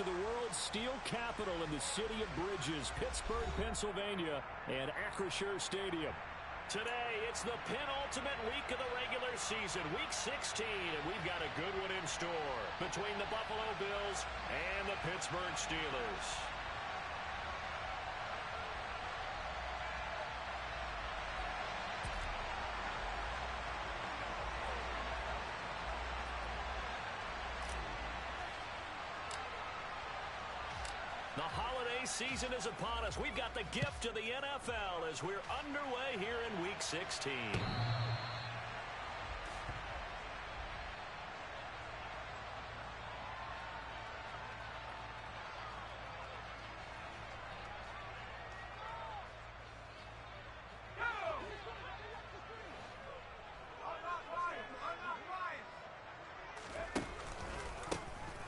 to the world's steel capital in the city of bridges, Pittsburgh, Pennsylvania, and Acrisure Stadium. Today, it's the penultimate week of the regular season, Week 16, and we've got a good one in store between the Buffalo Bills and the Pittsburgh Steelers. The holiday season is upon us. We've got the gift of the NFL as we're underway here in Week 16.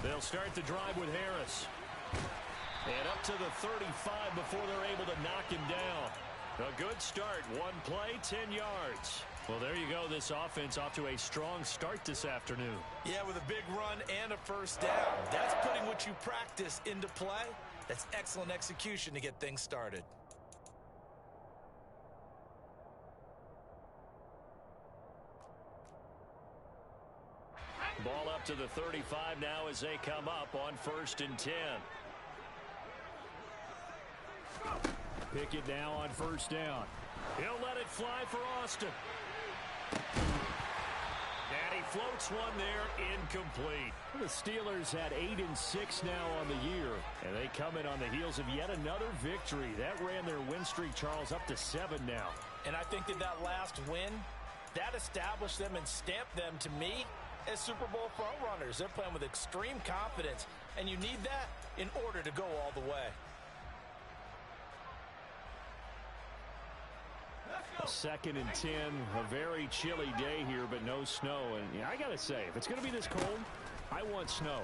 They'll start the drive with Harris. And up to the 35 before they're able to knock him down. A good start. One play, 10 yards. Well, there you go. This offense off to a strong start this afternoon. Yeah, with a big run and a first down. That's putting what you practice into play. That's excellent execution to get things started. Ball up to the 35 now as they come up on 1st and 10. Pickett now on 1st down. He'll let it fly for Austin. And he floats one there, incomplete. The Steelers had 8-6 now on the year, and they come in on the heels of yet another victory. That ran their win streak, Charles, up to 7 now. And I think that last win, that established them and stamped them, to me, as Super Bowl frontrunners. They're playing with extreme confidence, and you need that in order to go all the way. 2nd and 10, a very chilly day here, but no snow. And yeah, I got to say, if it's going to be this cold, I want snow.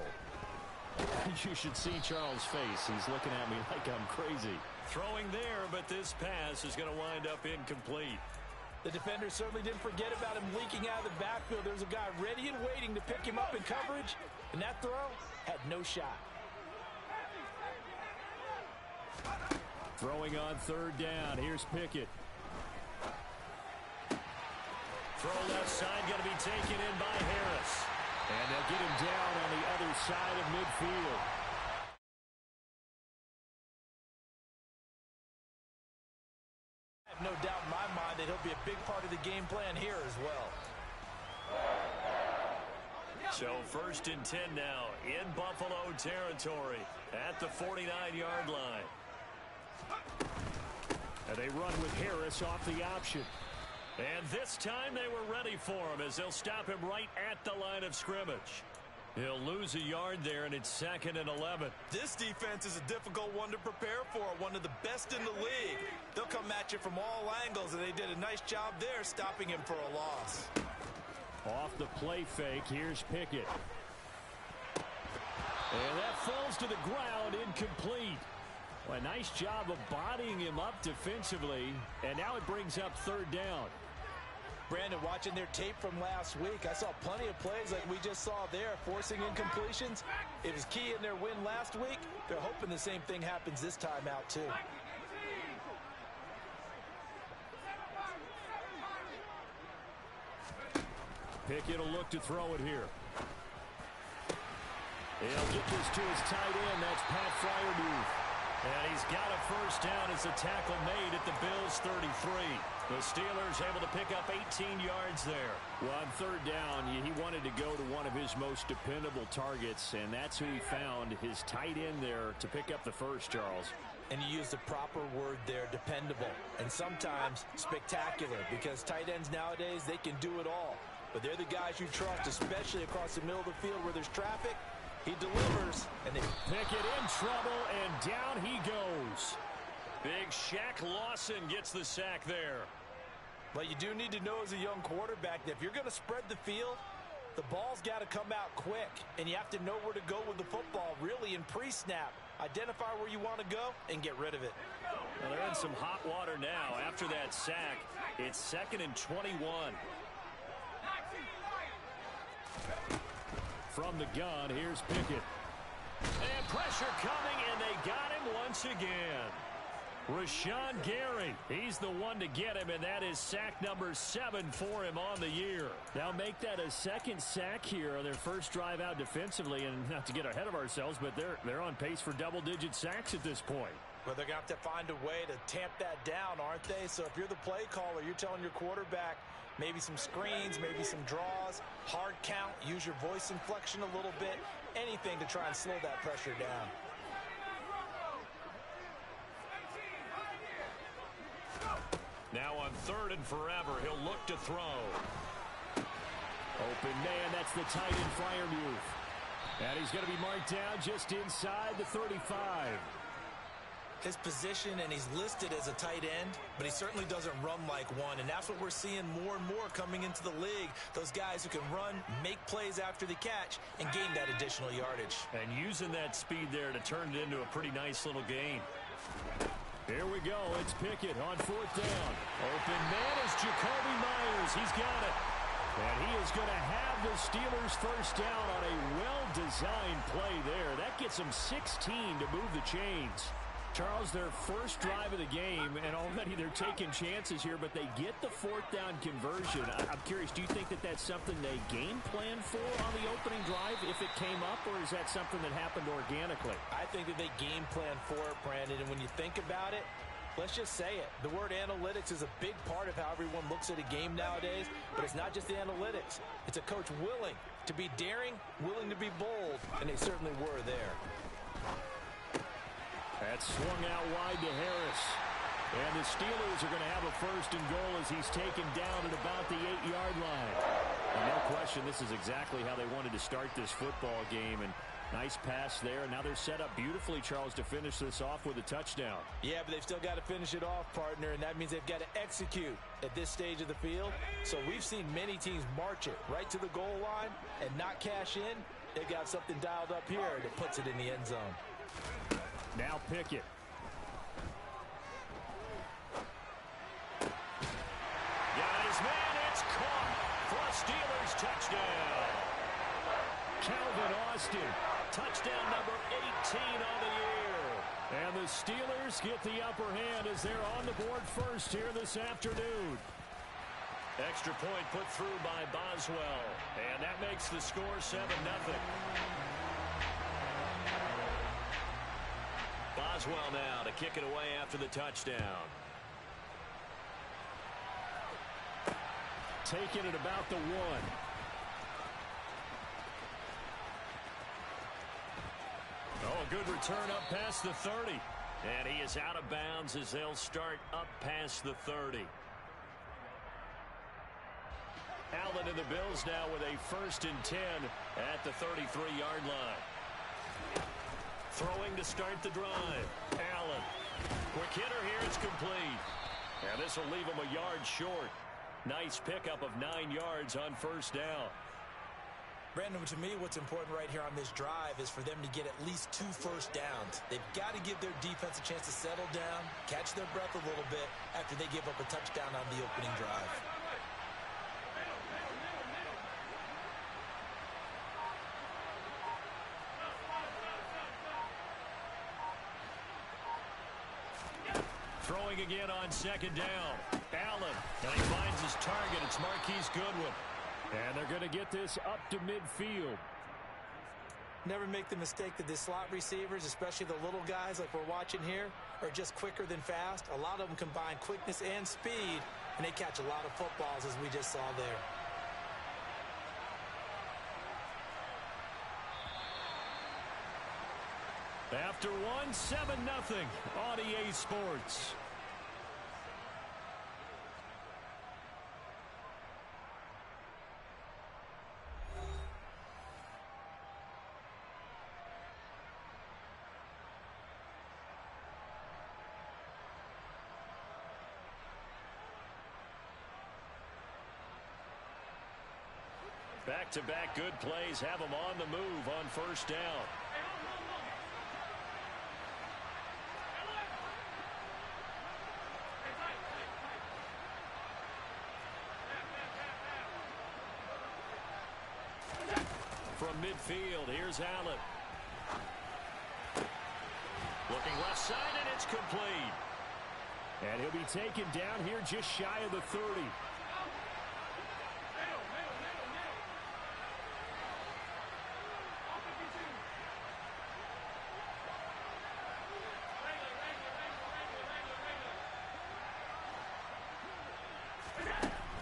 You should see Charles' face. He's looking at me like I'm crazy. Throwing there, but this pass is going to wind up incomplete. The defender certainly didn't forget about him leaking out of the backfield. There's a guy ready and waiting to pick him up in coverage, and that throw had no shot. Throwing on 3rd down. Here's Pickett. Throw left side going to be taken in by Harris. And they'll get him down on the other side of midfield. I have no doubt in my mind that he'll be a big part of the game plan here as well. So 1st and 10 now in Buffalo territory at the 49-yard line. And they run with Harris off the option. And this time they were ready for him as they'll stop him right at the line of scrimmage. He'll lose a yard there, and it's 2nd and 11. This defense is a difficult one to prepare for, one of the best in the league. They'll come at you from all angles, and they did a nice job there stopping him for a loss. Off the play fake, here's Pickett. And that falls to the ground, incomplete. Well, a nice job of bodying him up defensively, and now it brings up 3rd down. Brandon, watching their tape from last week, I saw plenty of plays like we just saw there, forcing incompletions. It was key in their win last week. They're hoping the same thing happens this time out, too. Pickett will look to throw it here. He'll get this to his tight end. That's Pat Freiermuth. And he's got a first down as the tackle made at the Bills' 33. The Steelers able to pick up 18 yards there. Well, on 3rd down, he wanted to go to one of his most dependable targets, and that's who he found, his tight end there, to pick up the first, Charles. And you used the proper word there, dependable, and sometimes spectacular, because tight ends nowadays, they can do it all. But they're the guys you trust, especially across the middle of the field where there's traffic. He delivers, and they Pickett in trouble, and down he goes. Big Shaq Lawson gets the sack there. But you do need to know as a young quarterback that if you're going to spread the field, the ball's got to come out quick, and you have to know where to go with the football, really in pre-snap. Identify where you want to go and get rid of it. Well, they're in some hot water now. After that sack, it's 2nd and 21. From the gun, here's Pickett. And Pressure coming, and they got him once again. Rashawn Gary, he's the one to get him, and that is sack number 7 for him on the year. They'll make that a second sack here on their first drive out defensively, and not to get ahead of ourselves, but they're on pace for double-digit sacks at this point. Well, they're going to have to find a way to tamp that down, aren't they? So if you're the play caller, you're telling your quarterback maybe some screens, maybe some draws, hard count, use your voice inflection a little bit, anything to try and slow that pressure down. Now on 3rd and forever, he'll look to throw. Open man, that's the tight end flyer move. And he's going to be marked down just inside the 35. His position, and he's listed as a tight end, but he certainly doesn't run like one, and that's what we're seeing more and more coming into the league. Those guys who can run, make plays after the catch, and gain that additional yardage. And using that speed there to turn it into a pretty nice little gain. Here we go. It's Pickett on 4th down. Open man is Jacoby Myers. He's got it. And he is going to have the Steelers first down on a well-designed play there. That gets them 16 to move the chains. Charles, their first drive of the game, and already they're taking chances here, but they get the 4th down conversion. I'm curious, do you think that that's something they game plan for on the opening drive if it came up, or is that something that happened organically? I think that they game plan for it, Brandon, and when you think about it, let's just say it. The word analytics is a big part of how everyone looks at a game nowadays, but it's not just the analytics. It's a coach willing to be daring, willing to be bold, and they certainly were there. That's swung out wide to Harris. And the Steelers are going to have a 1st and goal as he's taken down at about the 8-yard line. And no question, this is exactly how they wanted to start this football game. And nice pass there. Now they're set up beautifully, Charles, to finish this off with a touchdown. Yeah, but they've still got to finish it off, partner, and that means they've got to execute at this stage of the field. So we've seen many teams march it right to the goal line and not cash in. They've got something dialed up here that puts it in the end zone. Now Pickett. Got his man, it's caught for a Steelers touchdown. Calvin Austin. Touchdown number 18 on the year. And the Steelers get the upper hand as they're on the board first here this afternoon. Extra point put through by Boswell. And that makes the score 7-0. Boswell now to kick it away after the touchdown. Taking it about the 1. Oh, a good return up past the 30. And he is out of bounds as they'll start up past the 30. Allen and the Bills now with a 1st and 10 at the 33-yard line. Throwing to start the drive. Allen. Quick hitter here. It's complete. And this will leave him a yard short. Nice pickup of 9 yards on 1st down. Brandon, to me, what's important right here on this drive is for them to get at least 2 first downs. They've got to give their defense a chance to settle down, catch their breath a little bit after they give up a touchdown on the opening drive. Throwing again on 2nd down. Allen. And he finds his target. It's Marquise Goodwin. And they're going to get this up to midfield. Never make the mistake that the slot receivers, especially the little guys like we're watching here, are just quicker than fast. A lot of them combine quickness and speed, and they catch a lot of footballs, as we just saw there. After 7-0 on EA Sports. Back-to-back good plays have them on the move on 1st down. From midfield, here's Allen. Left side, and it's complete. And he'll be taken down here just shy of the 30.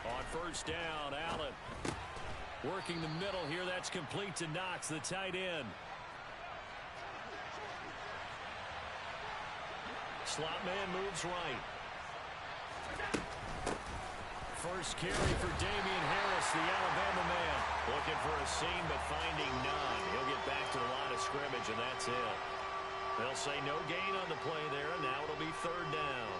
On first down, Allen working the middle here. That's complete to Knox, the tight end. Slot man moves right. First carry for Damian Harris, the Alabama man. Looking for a seam, but finding none. He'll get back to the line of scrimmage, and that's it. They'll say no gain on the play there, and now it'll be third down.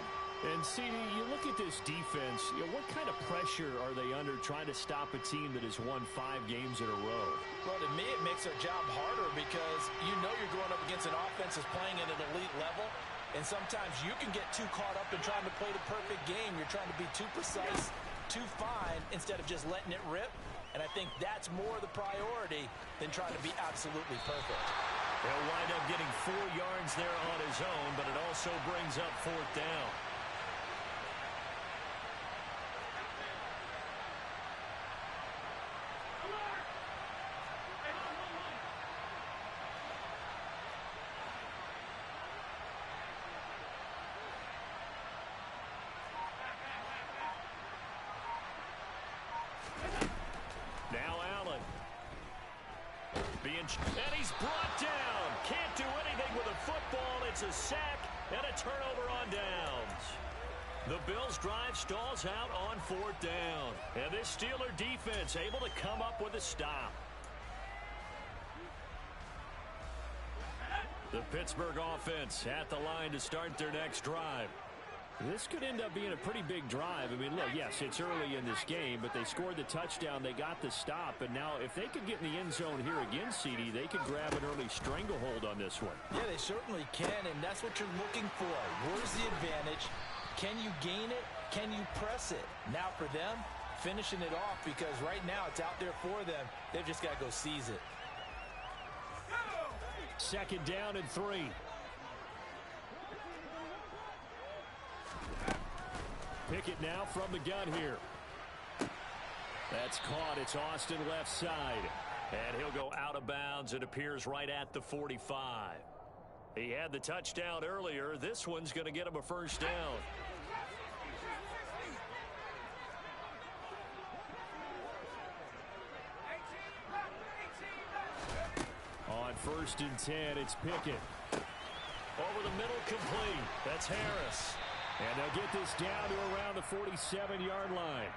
And, CD, you look at this defense, what kind of pressure are they under trying to stop a team that has won 5 games in a row? Well, to me, it makes their job harder because you know you're going up against an offense that's playing at an elite level. And sometimes you can get too caught up in trying to play the perfect game. You're trying to be too precise, too fine, instead of just letting it rip. And I think that's more the priority than trying to be absolutely perfect. He'll wind up getting 4 yards there on his own, but it also brings up fourth down. And he's brought down. Can't do anything with a football. It's a sack and a turnover on downs. The Bills' drive stalls out on fourth down. And this Steeler defense able to come up with a stop. The Pittsburgh offense at the line to start their next drive. This could end up being a pretty big drive. I mean, look, yes, it's early in this game, but they scored the touchdown. They got the stop. And now if they could get in the end zone here again, CD, they could grab an early stranglehold on this one. Yeah, they certainly can, and that's what you're looking for. Where's the advantage? Can you gain it? Can you press it? Now for them, finishing it off, because right now it's out there for them. They've just got to go seize it. Second down and 3. Pickett now from the gun here. That's caught. It's Austin left side. And he'll go out of bounds. It appears right at the 45. He had the touchdown earlier. This one's going to get him a first down. On first and 10, it's Pickett. Over the middle, complete. That's Harris. And they'll get this down to around the 47-yard line.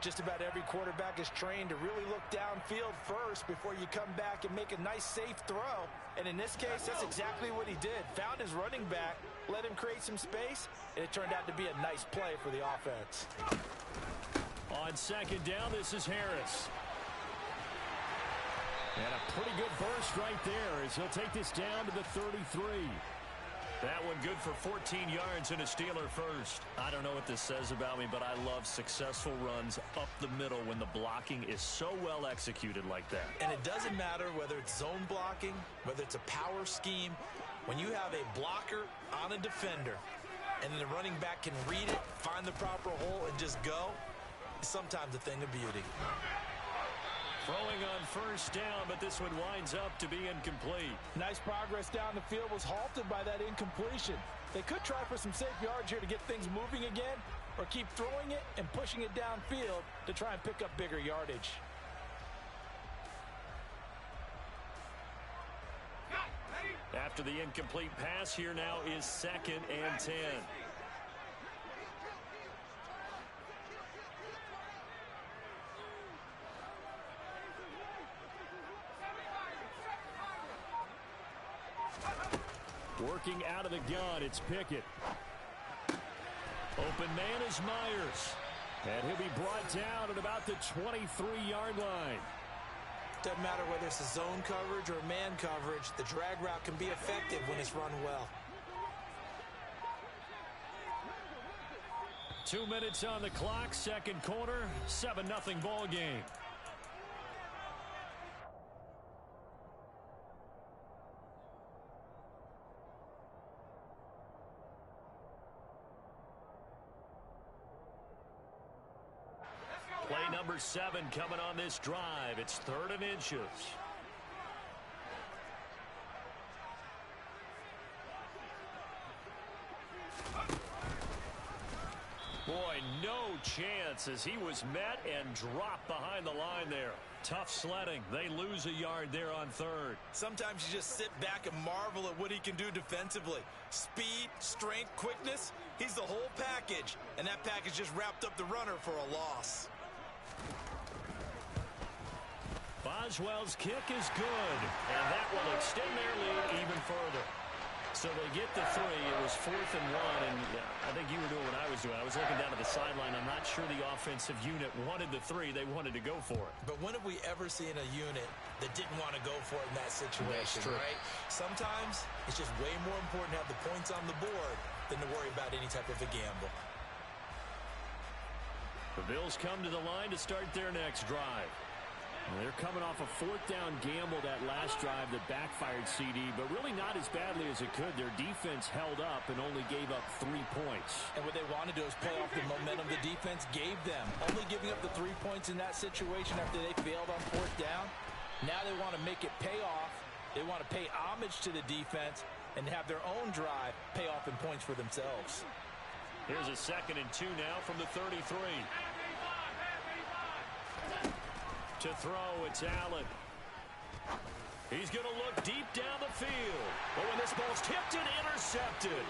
Just about every quarterback is trained to really look downfield first before you come back and make a nice, safe throw. And in this case, that's exactly what he did. Found his running back, let him create some space, and it turned out to be a nice play for the offense. On second down, this is Harris. And a pretty good burst right there as he'll take this down to the 33. That one good for 14 yards and a Steeler first. I don't know what this says about me, but I love successful runs up the middle when the blocking is so well executed like that. And it doesn't matter whether it's zone blocking, whether it's a power scheme. When you have a blocker on a defender and then the running back can read it, find the proper hole, and just go, it's sometimes a thing of beauty. Throwing on first down, but this one winds up to be incomplete. Nice progress down the field, was halted by that incompletion. They could try for some safe yards here to get things moving again, or keep throwing it and pushing it downfield to try and pick up bigger yardage. After the incomplete pass, here now is second and 10. Working out of the gun, it's Pickett. Open man is Myers. And he'll be brought down at about the 23-yard line. Doesn't matter whether it's a zone coverage or man coverage, the drag route can be effective when it's run well. 2 minutes on the clock, second quarter, 7-0 ball game. number 7 coming on this drive. It's 3rd and inches. Boy, no chance as he was met and dropped behind the line there. Tough sledding. They lose a yard there on 3rd. Sometimes you just sit back and marvel at what he can do defensively. Speed, strength, quickness. He's the whole package. And that package just wrapped up the runner for a loss. Boswell's kick is good. And that will extend their lead even further. So they get the 3. It was 4th and 1, and I think you were doing what I was doing. I was looking down at the sideline. I'm not sure the offensive unit wanted the 3. They wanted to go for it. But when have we ever seen a unit that didn't want to go for it in that situation, right? Sometimes it's just way more important to have the points on the board than to worry about any type of a gamble. The Bills come to the line to start their next drive. They're coming off a 4th down gamble that last drive that backfired CD, but really not as badly as it could. Their defense held up and only gave up 3 points. And what they want to do is play off the momentum the defense gave them. Only giving up the 3 points in that situation after they failed on 4th down. Now they want to make it pay off. They want to pay homage to the defense and have their own drive pay off in points for themselves. Here's a 2nd and 2 now from the 33. To throw, it's Allen. He's going to look deep down the field. Oh, and this ball's tipped and intercepted.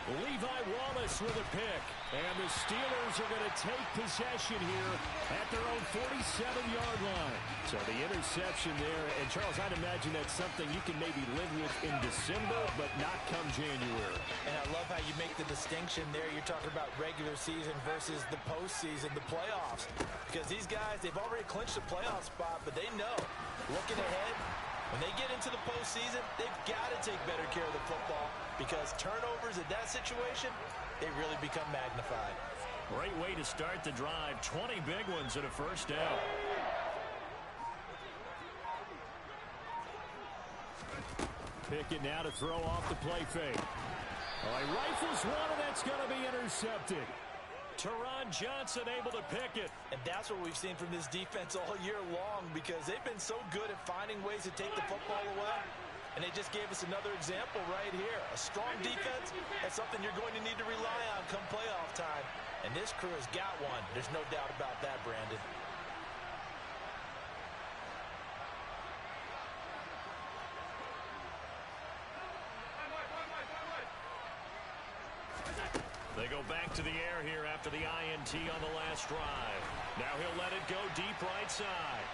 Levi Wallace with a pick. And the Steelers are going to take possession here at their own 47-yard line. So the interception there. And, Charles, I'd imagine that's something you can maybe live with in December, but not come January. And I love how you make the distinction there. You're talking about regular season versus the postseason, the playoffs. Because these guys, they've already clinched a playoff spot, but they know, looking ahead, when they get into the postseason, they've got to take better care of the football because turnovers in that situation, they really become magnified. Great way to start the drive. 20 big ones at a 1st down. Pickett now to throw off the play fake. Oh, he rifles one, and that's going to be intercepted. Teron Johnson able to pick it. And that's what we've seen from this defense all year long because they've been so good at finding ways to take the football away. And they just gave us another example right here. A strong defense, that's something you're going to need to rely on come playoff time. And this crew has got one. There's no doubt about that, Brandon. They go back to the air here after the INT on the last drive. Now he'll let it go deep right side.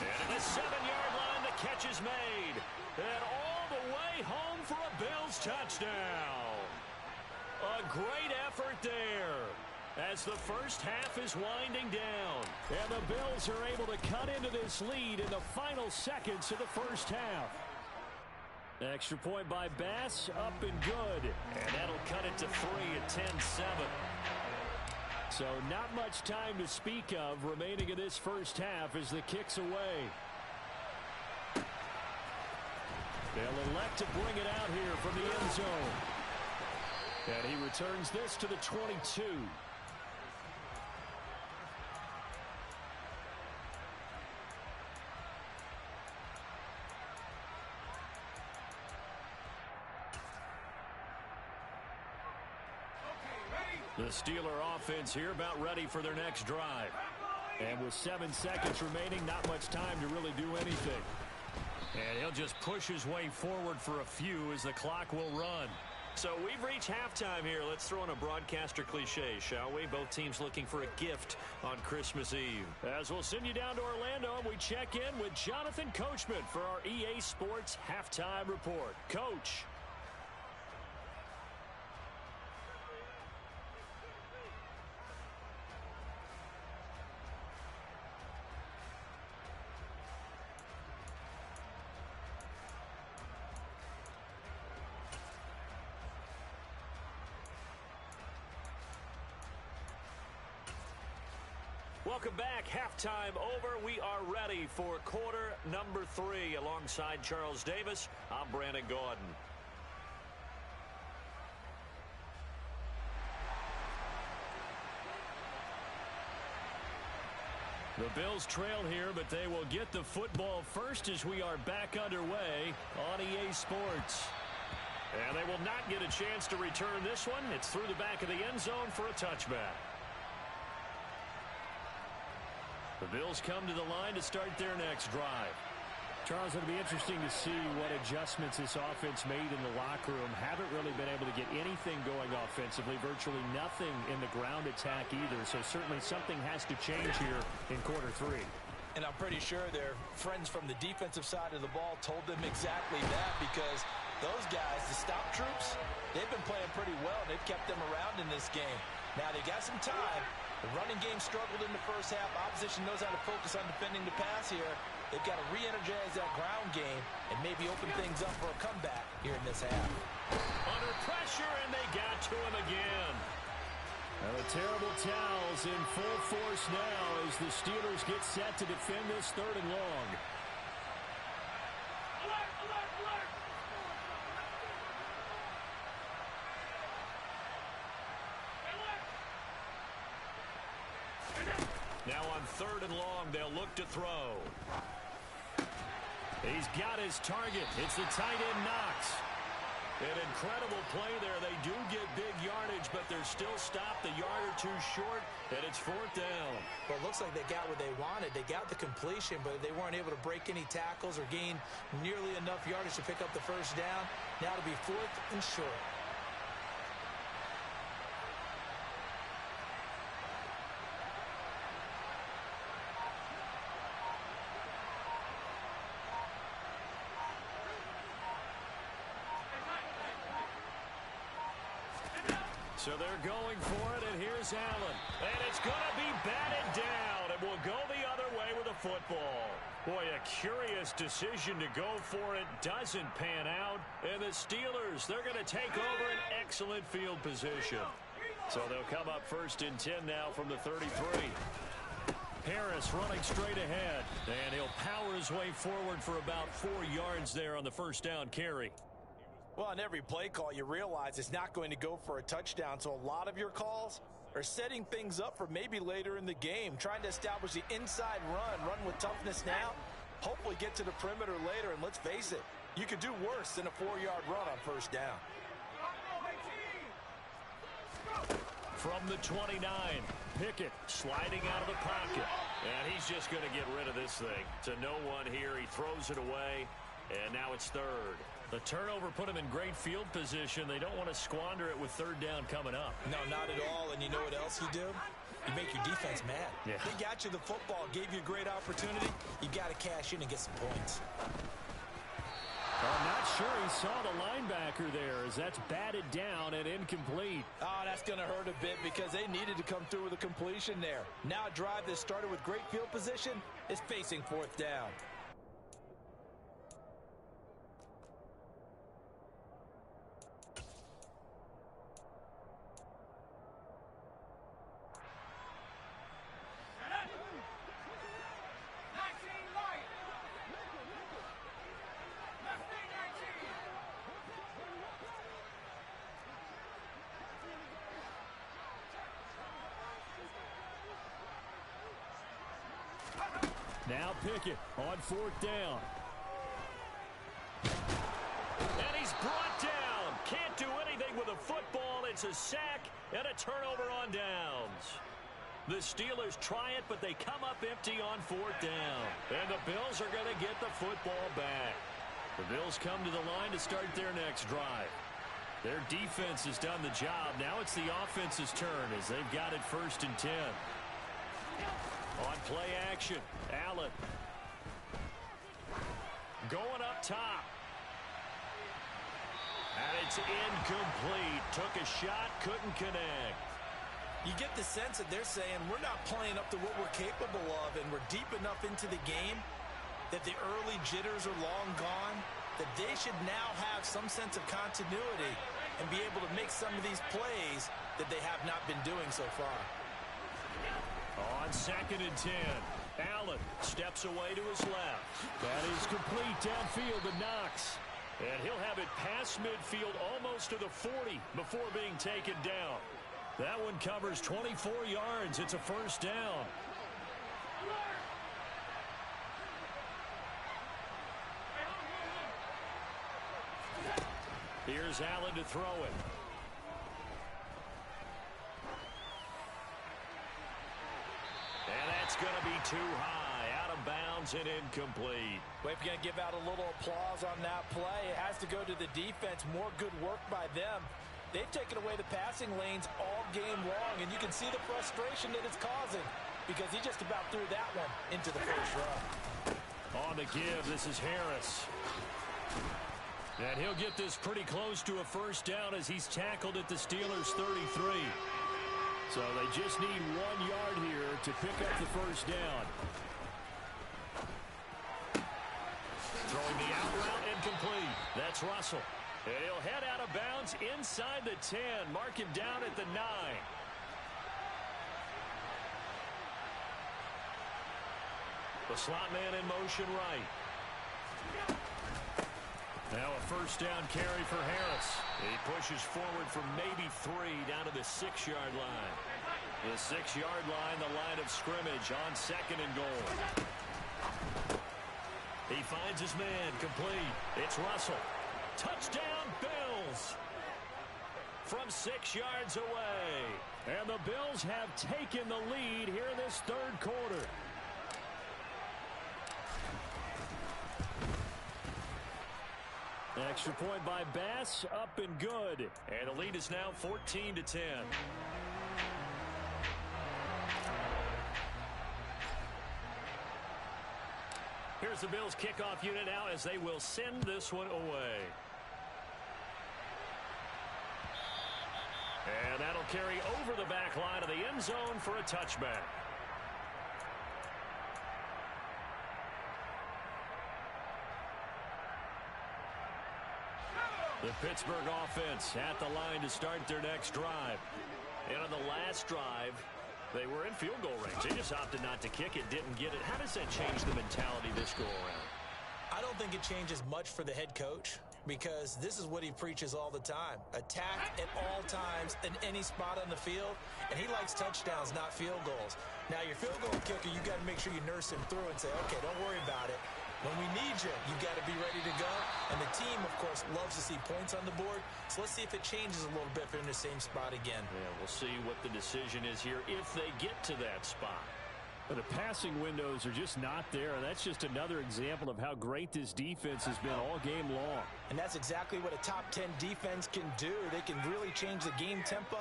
And at the 7-yard line, the catch is made. And all the way home for a Bills touchdown. A great effort there as the first half is winding down. And the Bills are able to cut into this lead in the final seconds of the first half. Extra point by Bass, up and good. And that'll cut it to 3 at 10-7. So not much time to speak of remaining in this first half as the kick's away. They'll elect to bring it out here from the end zone. And he returns this to the 22. The Steeler offense here about ready for their next drive. And with 7 seconds remaining, not much time to really do anything. And he'll just push his way forward for a few as the clock will run. So we've reached halftime here. Let's throw in a broadcaster cliche, shall we? Both teams looking for a gift on Christmas Eve. As we'll send you down to Orlando, and we check in with Jonathan Coachman for our EA Sports Halftime Report. Coach. Welcome back. Halftime over. We are ready for quarter number 3. Alongside Charles Davis, I'm Brandon Gaudin. The Bills trail here, but they will get the football first as we are back underway on EA Sports. And they will not get a chance to return this one. It's through the back of the end zone for a touchback. The Bills come to the line to start their next drive. Charles, it'll be interesting to see what adjustments this offense made in the locker room. Haven't really been able to get anything going offensively, virtually nothing in the ground attack either. So certainly something has to change here in quarter three. And I'm pretty sure their friends from the defensive side of the ball told them exactly that, because those guys, the stop troops, they've been playing pretty well. They've kept them around in this game. Now they got some time. The running game struggled in the first half. Opposition knows how to focus on defending the pass here. They've got to re-energize that ground game and maybe open things up for a comeback here in this half. Under pressure, and they got to him again. Well, the terrible towels in full force now as the Steelers get set to defend this 3rd and long. Now on 3rd and long, they'll look to throw. He's got his target. It's the tight end, Knox. An incredible play there. They do get big yardage, but they're still stopped a yard or two short, and it's 4th down. Well, it looks like they got what they wanted. They got the completion, but they weren't able to break any tackles or gain nearly enough yardage to pick up the first down. Now it'll be 4th and short. So they're going for it, and here's Allen. And it's going to be batted down, and will go the other way with the football. Boy, a curious decision to go for it. Doesn't pan out. And the Steelers, they're going to take over an excellent field position. So they'll come up 1st and 10 now from the 33. Harris running straight ahead. And he'll power his way forward for about 4 yards there on the first down carry. Well, on every play call, you realize it's not going to go for a touchdown. So a lot of your calls are setting things up for maybe later in the game, trying to establish the inside run with toughness now, hopefully get to the perimeter later. And let's face it, you could do worse than a 4-yard run on first down. From the 29, Pickett sliding out of the pocket. And he's just going to get rid of this thing. To no one here. He throws it away, and now it's 3rd. The turnover put them in great field position. They don't want to squander it with 3rd down coming up. No, not at all. And you know what else you do? You make your defense mad. Yeah. They got you the football, gave you a great opportunity. You got to cash in and get some points. I'm not sure he saw the linebacker there as that's batted down and incomplete. Oh, that's going to hurt a bit because they needed to come through with a completion there. Now a drive that started with great field position is facing 4th down. Now Pickett on 4th down. And he's brought down. Can't do anything with a football. It's a sack and a turnover on downs. The Steelers try it, but they come up empty on 4th down. And the Bills are going to get the football back. The Bills come to the line to start their next drive. Their defense has done the job. Now it's the offense's turn as they've got it 1st and 10. On play action, Allen. Going up top. And it's incomplete. Took a shot, couldn't connect. You get the sense that they're saying we're not playing up to what we're capable of, and we're deep enough into the game that the early jitters are long gone, that they should now have some sense of continuity and be able to make some of these plays that they have not been doing so far. On 2nd and 10, Allen steps away to his left. That is complete downfield to Knox. And he'll have it past midfield almost to the 40 before being taken down. That one covers 24 yards. It's a 1st down. Here's Allen to throw it. And that's going to be too high. Out of bounds and incomplete. Well, if you're going to give out a little applause on that play, it has to go to the defense. More good work by them. They've taken away the passing lanes all game long, and you can see the frustration that it's causing because he just about threw that one into the first row. On the give, this is Harris. And he'll get this pretty close to a first down as he's tackled at the Steelers' 33. So they just need 1 yard here to pick up the first down. Throwing the out route incomplete. That's Russell. And he'll head out of bounds inside the 10. Mark him down at the 9. The slot man in motion right. Now a first down carry for Harris. He pushes forward for maybe 3 down to the 6-yard line. The 6-yard line, the line of scrimmage on 2nd and goal. He finds his man complete. It's Russell. Touchdown, Bills. From 6 yards away. And the Bills have taken the lead here in this third quarter. Extra point by Bass, up and good. And the lead is now 14-10. Here's the Bills kickoff unit now as they will send this one away. And that'll carry over the back line of the end zone for a touchback. The Pittsburgh offense at the line to start their next drive. And on the last drive, they were in field goal range. They just opted not to kick it, didn't get it. How does that change the mentality this go around? I don't think it changes much for the head coach because this is what he preaches all the time. Attack at all times in any spot on the field, and he likes touchdowns, not field goals. Now, your field goal kicker, you got to make sure you nurse him through and say, okay, don't worry about it. When we need you, you've got to be ready to go. And the team, of course, loves to see points on the board. So let's see if it changes a little bit if they're in the same spot again. Yeah, we'll see what the decision is here if they get to that spot. But the passing windows are just not there. And that's just another example of how great this defense has been all game long. And that's exactly what a top 10 defense can do. They can really change the game tempo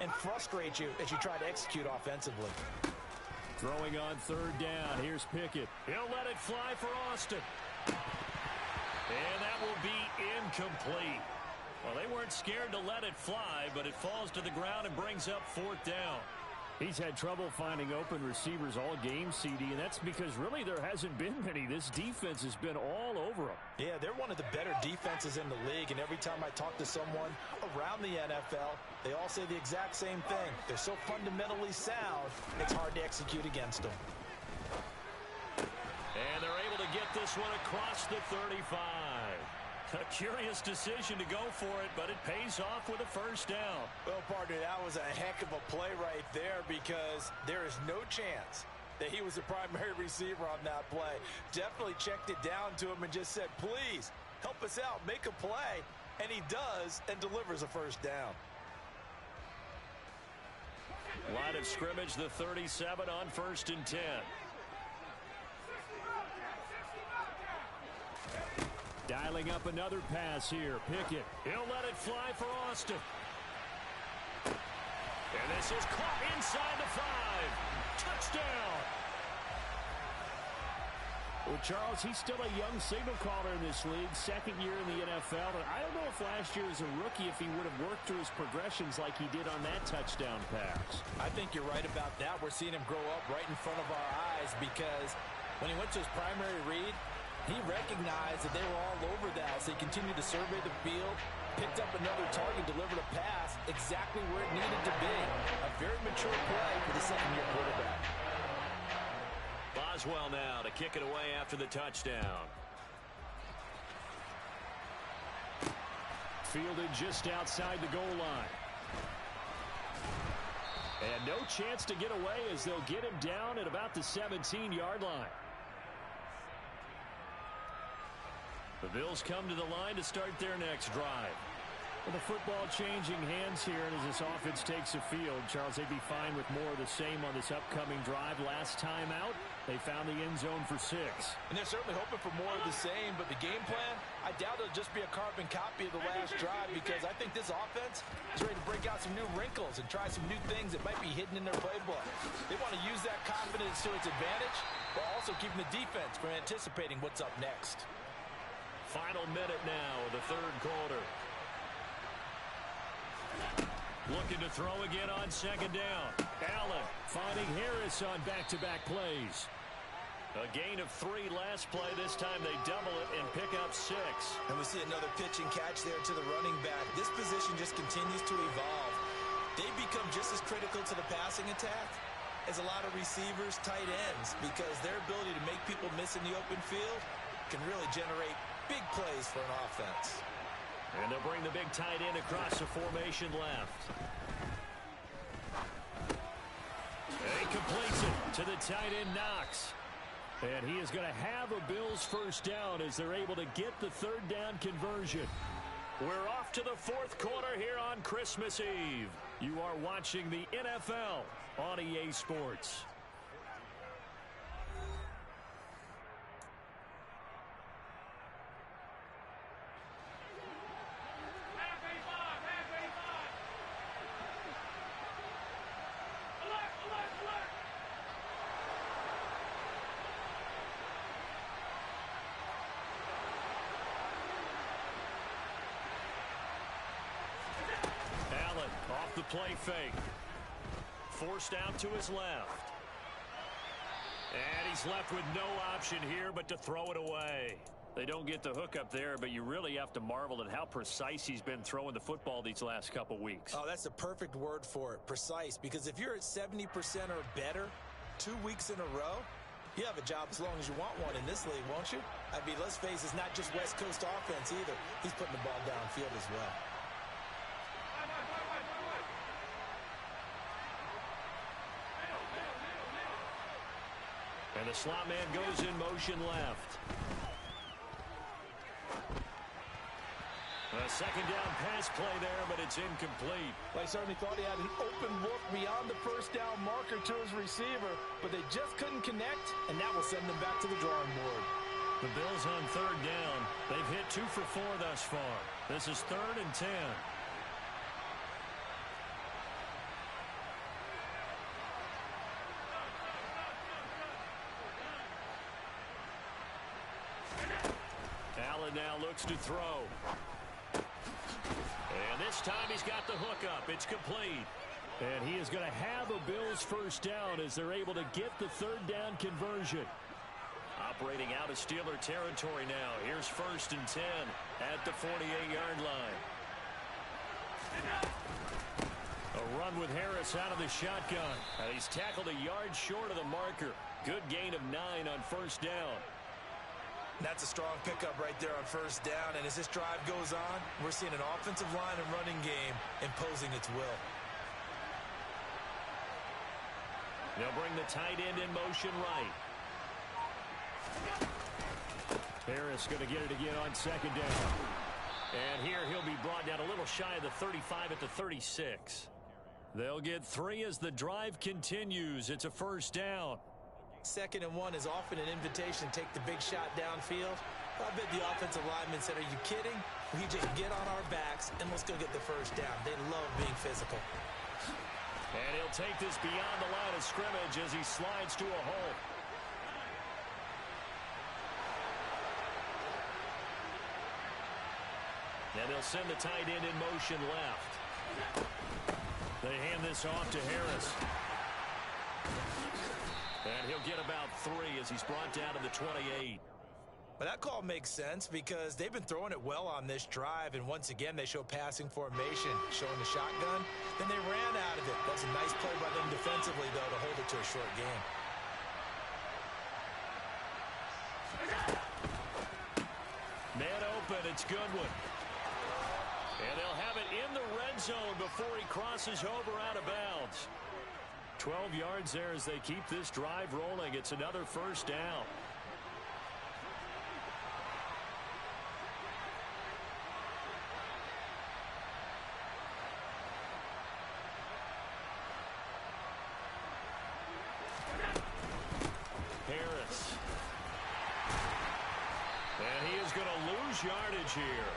and frustrate you as you try to execute offensively. Throwing on third down. Here's Pickett. He'll let it fly for Austin. And that will be incomplete. Well, they weren't scared to let it fly, but it falls to the ground and brings up 4th down. He's had trouble finding open receivers all game, CD, and that's because really there hasn't been many. This defense has been all over them. Yeah, they're one of the better defenses in the league, and every time I talk to someone around the NFL, they all say the exact same thing. They're so fundamentally sound, it's hard to execute against them. And they're able to get this one across the 35. A curious decision to go for it, but it pays off with a first down. Well, partner, that was a heck of a play right there because there is no chance that he was the primary receiver on that play. Definitely checked it down to him and just said, please, help us out, make a play. And he does and delivers a first down. Line of scrimmage, the 37 on 1st and 10. Dialing up another pass here. Pickett. He'll let it fly for Austin. And this is caught inside the 5. Touchdown. Well, Charles, he's still a young signal caller in this league. 2nd year in the NFL. And I don't know if last year as a rookie if he would have worked through his progressions like he did on that touchdown pass. I think you're right about that. We're seeing him grow up right in front of our eyes because when he went to his primary read, he recognized that they were all over that, so he continued to survey the field, picked up another target, delivered a pass exactly where it needed to be. A very mature play for the 2nd-year quarterback. Boswell now to kick it away after the touchdown. Fielded just outside the goal line. And no chance to get away as they'll get him down at about the 17-yard line. The Bills come to the line to start their next drive. Well, the football changing hands here, and as this offense takes the field, Charles, they'd be fine with more of the same on this upcoming drive. Last time out, they found the end zone for 6. And they're certainly hoping for more of the same, but the game plan, I doubt it'll just be a carbon copy of the last drive, because I think this offense is ready to break out some new wrinkles and try some new things that might be hidden in their playbook. They want to use that confidence to its advantage, but also keeping the defense from anticipating what's up next. Final minute now of the third quarter. Looking to throw again on second down. Allen finding Harris on back-to-back plays. A gain of 3 last play. This time they double it and pick up 6. And we see another pitch and catch there to the running back. This position just continues to evolve. They become just as critical to the passing attack as a lot of receivers, tight ends, because their ability to make people miss in the open field can really generate big plays for an offense. And they'll bring the big tight end across the formation left. He completes it to the tight end Knox. And he is going to have a Bills first down as they're able to get the third down conversion. We're off to the fourth quarter here on Christmas Eve. You are watching the NFL on EA Sports. Off the play fake. Forced out to his left. And he's left with no option here but to throw it away. They don't get the hook up there, but you really have to marvel at how precise he's been throwing the football these last couple weeks. Oh, that's the perfect word for it, precise. Because if you're at 70% or better 2 weeks in a row, you have a job as long as you want one in this league, won't you? I mean, let's face it, it's not just West Coast offense either. He's putting the ball downfield as well. And the slot man goes in motion left. A second down pass play there, but it's incomplete. Well, I certainly thought he had an open look beyond the first down marker to his receiver, but they just couldn't connect, and that will send them back to the drawing board. The Bills on third down. They've hit 2 for 4 thus far. This is 3rd and 10. Allen now looks to throw. And this time he's got the hook up. It's complete. And he is going to have a Bills first down as they're able to get the third down conversion. Operating out of Steeler territory now. Here's 1st and 10 at the 48-yard line. A run with Harris out of the shotgun. And he's tackled a yard short of the marker. Good gain of 9 on first down. That's a strong pickup right there on first down. And as this drive goes on, we're seeing an offensive line and running game imposing its will. They'll bring the tight end in motion right. Harris going to get it again on second down. And here he'll be brought down a little shy of the 35 at the 36. They'll get 3 as the drive continues. It's a first down. 2nd and 1 is often an invitation to take the big shot downfield. I bet the offensive lineman said, are you kidding? We just get on our backs and let's go get the first down. They love being physical. And he'll take this beyond the line of scrimmage as he slides to a hole. And they'll send the tight end in motion left. They hand this off to Harris. And he'll get about 3 as he's brought down to the 28. But that call makes sense because they've been throwing it well on this drive, and once again they show passing formation, showing the shotgun. Then they ran out of it. That's a nice play by them defensively, though, to hold it to a short game. Man open, it's Goodwin. And they'll have it in the red zone before he crosses over out of bounds. 12 yards there as they keep this drive rolling. It's another first down. yardage here.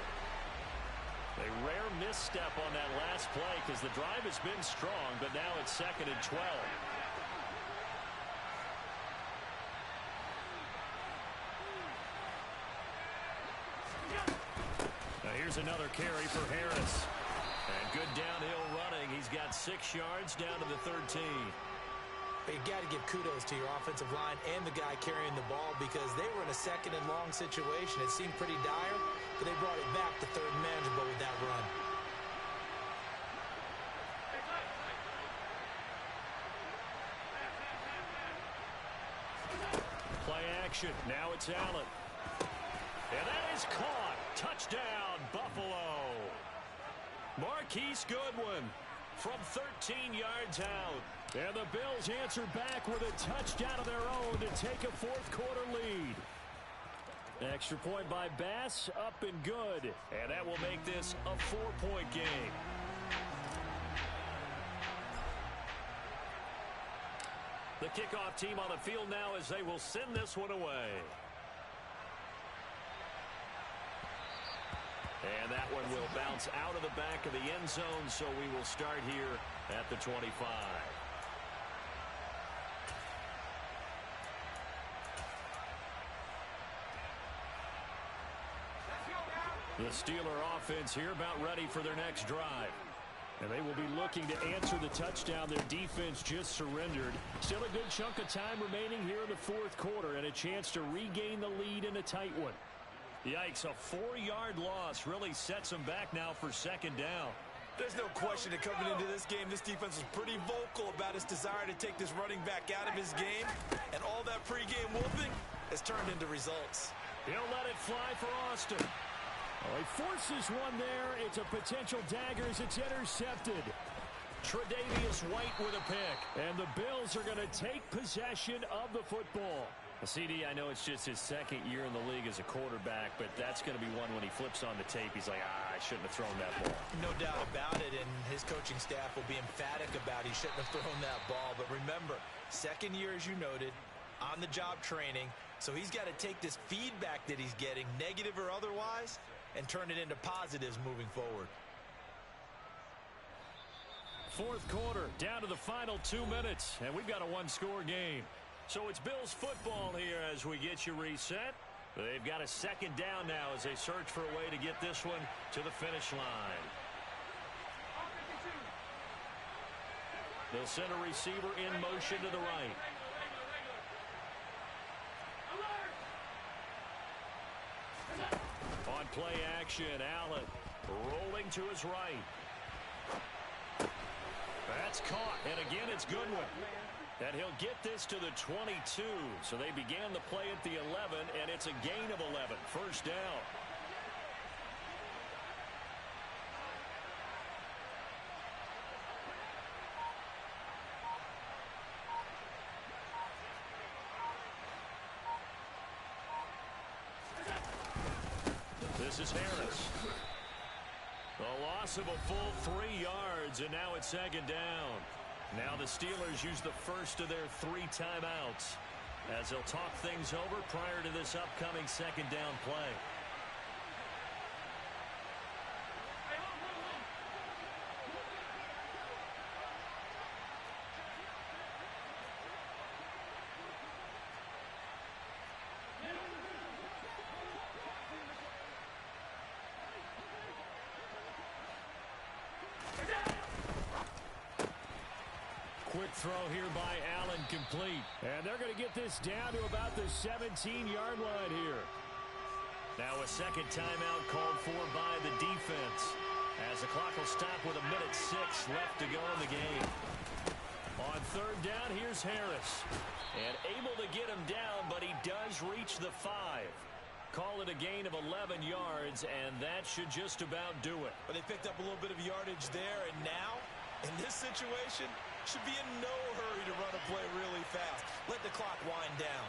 A rare misstep on that last play because the drive has been strong, but now it's 2nd and 12. Now here's another carry for Harris. And good downhill running. He's got 6 yards down to the 13. You got to give kudos to your offensive line and the guy carrying the ball because they were in a 2nd and long situation. It seemed pretty dire, but they brought it back to 3rd and manageable with that run. Play action. Now it's Allen. And that is caught. Touchdown, Buffalo. Marquise Goodwin from 13 yards out. And the Bills answer back with a touchdown of their own to take a 4th quarter lead. Extra point by Bass, up and good. And that will make this a 4-point game. The kickoff team on the field now as they will send this one away. And that one will bounce out of the back of the end zone, so we will start here at the 25. The Steeler offense here about ready for their next drive. And they will be looking to answer the touchdown their defense just surrendered. Still a good chunk of time remaining here in the 4th quarter and a chance to regain the lead in a tight one. Yikes, a 4-yard loss really sets them back now for 2nd down. There's no question that coming into this game, this defense was pretty vocal about its desire to take this running back out of his game. And all that pregame whooping has turned into results. He'll let it fly for Austin. Oh, he forces one there. It's a potential dagger as it's intercepted. Tre'Davious White with a pick. And the Bills are going to take possession of the football. CD, I know it's just his 2nd year in the league as a quarterback, but that's going to be one when he flips on the tape. He's like, I shouldn't have thrown that ball. No doubt about it, and his coaching staff will be emphatic about he shouldn't have thrown that ball. But remember, 2nd year, as you noted, on-the-job training. So he's got to take this feedback that he's getting, negative or otherwise, and turn it into positives moving forward. 4th quarter, down to the final 2 minutes, and we've got a 1-score game. So it's Bills football here as we get you reset. They've got a 2nd down now as they search for a way to get this one to the finish line. They'll send a receiver in motion to the right. On play action, Allen rolling to his right. That's caught, and again it's Goodwin. And he'll get this to the 22. So they began the play at the 11, and it's a gain of 11. 1st down. This is Harris. The loss of a full 3 yards, and now it's 2nd down. Now the Steelers use the first of their 3 timeouts as they'll talk things over prior to this upcoming 2nd down play. Quick throw here by Allen, complete. And they're going to get this down to about the 17-yard line here. Now a 2nd timeout called for by the defense as the clock will stop with 1:06 left to go in the game. On 3rd down, here's Harris. And able to get him down, but he does reach the 5. Call it a gain of 11 yards, and that should just about do it. But they picked up a little bit of yardage there, and now, in this situation, should be in no hurry to run a play really fast. Let the clock wind down.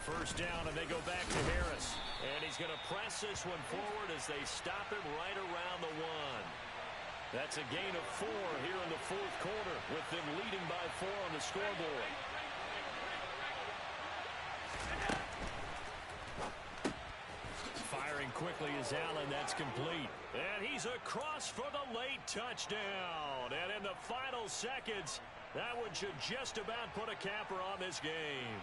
First down, and they go back to Harris. And he's going to press this one forward as they stop him right around the 1. That's a gain of 4 here in the fourth quarter, with them leading by 4 on the scoreboard. Firing quickly is Allen. That's complete. And he's across for the late touchdown. And in the final seconds, that one should just about put a capper on this game.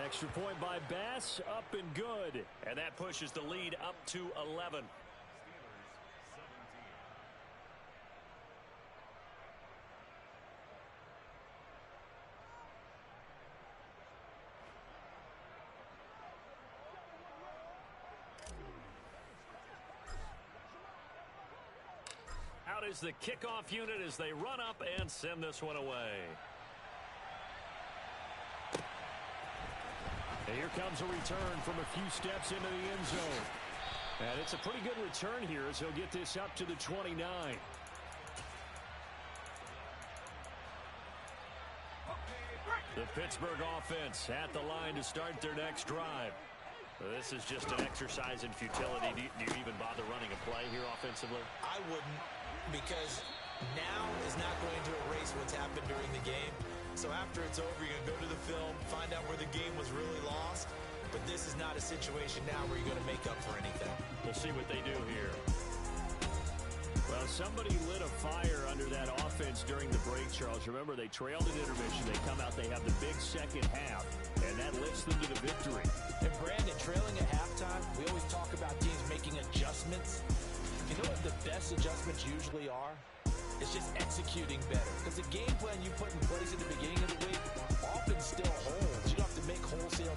Extra point by Bass, up and good. And that pushes the lead up to 11. Out is the kickoff unit as they run up and send this one away. Here comes a return from a few steps into the end zone. And it's a pretty good return here as he'll get this up to the 29. The Pittsburgh offense at the line to start their next drive. This is just an exercise in futility. Do you even bother running a play here offensively? I wouldn't, because now is not going to erase what's happened during the game. So after it's over, you're going to go to the film, find out where the game was really lost. But this is not a situation now where you're going to make up for anything. We'll see what they do here. Well, somebody lit a fire under that offense during the break, Charles. Remember, they trailed at intermission. They come out, they have the big second half, and that lifts them to the victory. And Brandon, trailing at halftime, we always talk about teams making adjustments. You know what the best adjustments usually are? It's just executing better. Because the game plan you put in place at the beginning of the week often still holds. You don't have to make wholesale